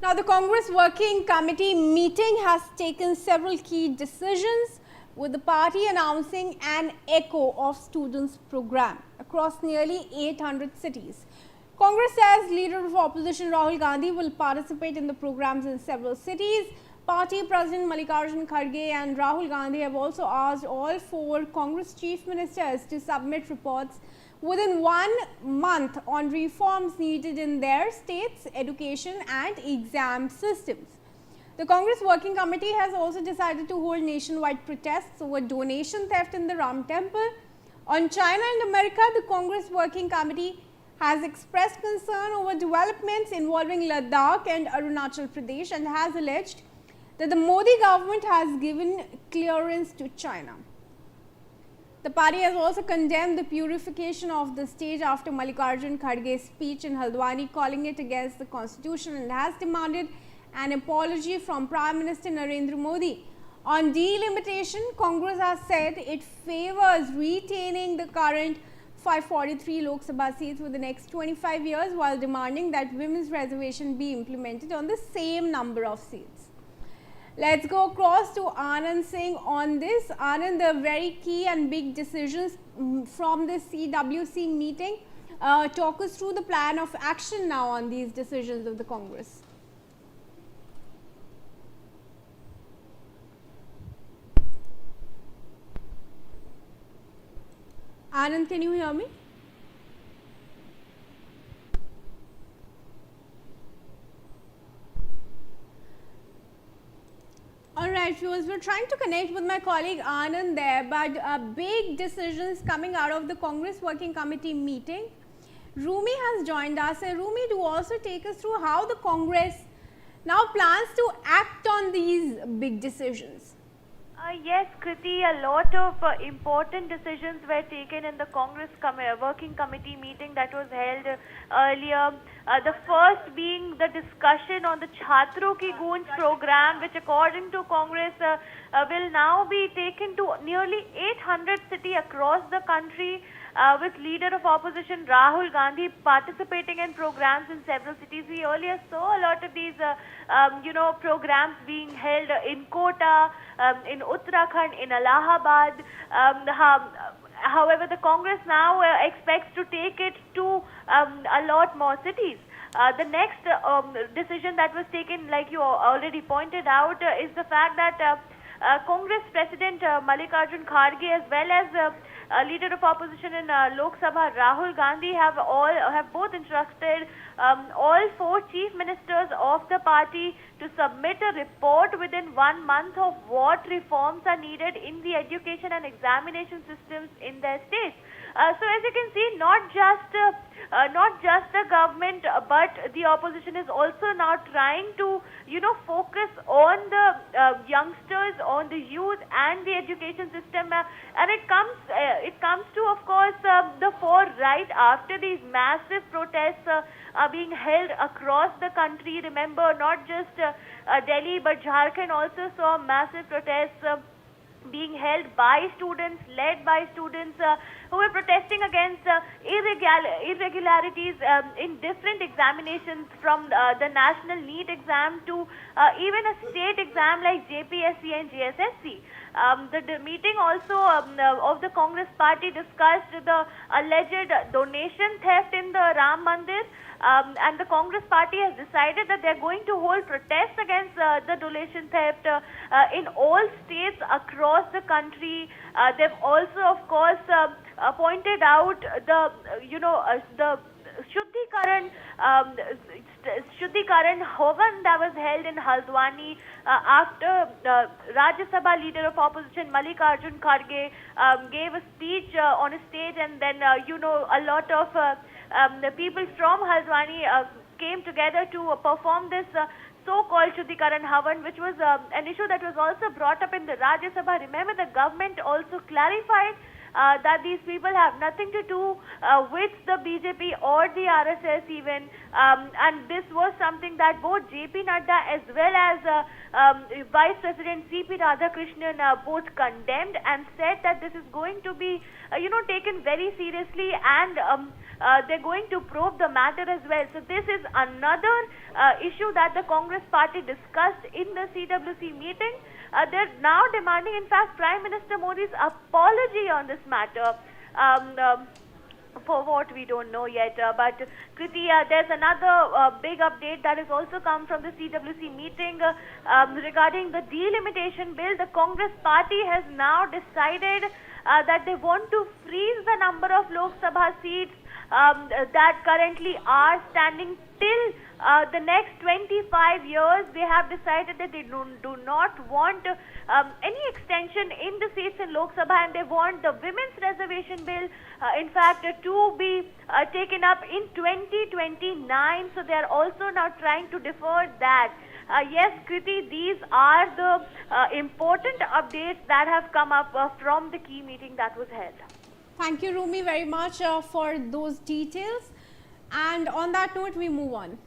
Now, the Congress Working Committee meeting has taken several key decisions, with the party announcing an echo of students' program across nearly 800 cities. Congress says leader of opposition Rahul Gandhi will participate in the programs in several cities. Party President Mallikarjun Kharge and Rahul Gandhi have also asked all four Congress chief ministers to submit reports within 1 month on reforms needed in their states' education and exam systems. The Congress Working Committee has also decided to hold nationwide protests over donation theft in the Ram Temple. On China and America, the Congress Working Committee has expressed concern over developments involving Ladakh and Arunachal Pradesh and has alleged that the Modi government has given clearance to China. The party has also condemned the purification of the stage after Mallikarjun Kharge's speech in Haldwani, calling it against the constitution, and has demanded an apology from Prime Minister Narendra Modi. On delimitation, Congress has said it favors retaining the current 543 Lok Sabha seats for the next 25 years while demanding that women's reservation be implemented on the same number of seats. Let's go across to Anand Singh on this. Anand, the very key and big decisions from the CWC meeting. Talk us through the plan of action now on these decisions of the Congress. Anand, can you hear me? Alright, viewers, we're trying to connect with my colleague Anand there, but big decisions coming out of the Congress Working Committee meeting. Rumi has joined us. Rumi, do also take us through how the Congress now plans to act on these big decisions. Yes, Kriti, a lot of important decisions were taken in the Congress Working Committee meeting that was held earlier. The first being the discussion on the Chhatro Ki Goonj program, which according to Congress will now be taken to nearly 800 cities across the country, with leader of opposition Rahul Gandhi participating in programs in several cities. We earlier saw a lot of these, programs being held in Kota, in Uttarakhand, in Allahabad. However, the Congress now expects to take it to a lot more cities. The next decision that was taken, like you already pointed out, is the fact that Congress President Mallikarjun Kharge, as well as leader of opposition in Lok Sabha Rahul Gandhi, have both instructed all four chief ministers of the party to submit a report within 1 month of what reforms are needed in the education and examination systems in their states. So as you can see, not just the government, but the opposition is also now trying to, focus on the youngsters, on the youth and the education system, and it comes to, of course, the fore right after these massive protests are being held across the country. Remember, not just Delhi, but Jharkhand also saw massive protests being held by students, led by students who were protesting against irregularities in different examinations, from the national NEET exam to even a state exam like JPSC and JSSC. The meeting also of the Congress party discussed the alleged donation theft in the Ram Mandir. And the Congress party has decided that they're going to hold protests against the donation theft in all states across the country. They've also, of course, pointed out the Shuddhikaran Havan that was held in Haldwani after Rajya Sabha leader of opposition Mallikarjun Kharge gave a speech on a stage, and then a lot of the people from Haldwani came together to perform this so-called Shuddhikaran Havan, which was an issue that was also brought up in the Rajya Sabha. Remember, the government also clarified that these people have nothing to do with the BJP or the RSS even, and this was something that both JP Nadda as well as Vice President CP Radhakrishnan both condemned and said that this is going to be taken very seriously, and they're going to probe the matter as well. So this is another issue that the Congress party discussed in the CWC meeting. They're now demanding, in fact, Prime Minister Modi's apology on this matter. For what we don't know yet, but Kriti, there's another big update that has also come from the CWC meeting regarding the delimitation bill. The Congress party has now decided that they want to freeze the number of Lok Sabha seats that currently are standing till the next 25 years. They have decided that they do not want any extension in the seats in Lok Sabha, and they want the women's reservation bill, in fact, to be taken up in 2029. So they are also now trying to defer that. Yes, Kriti, these are the important updates that have come up from the key meeting that was held. Thank you, Rumi, very much for those details. And on that note, we move on.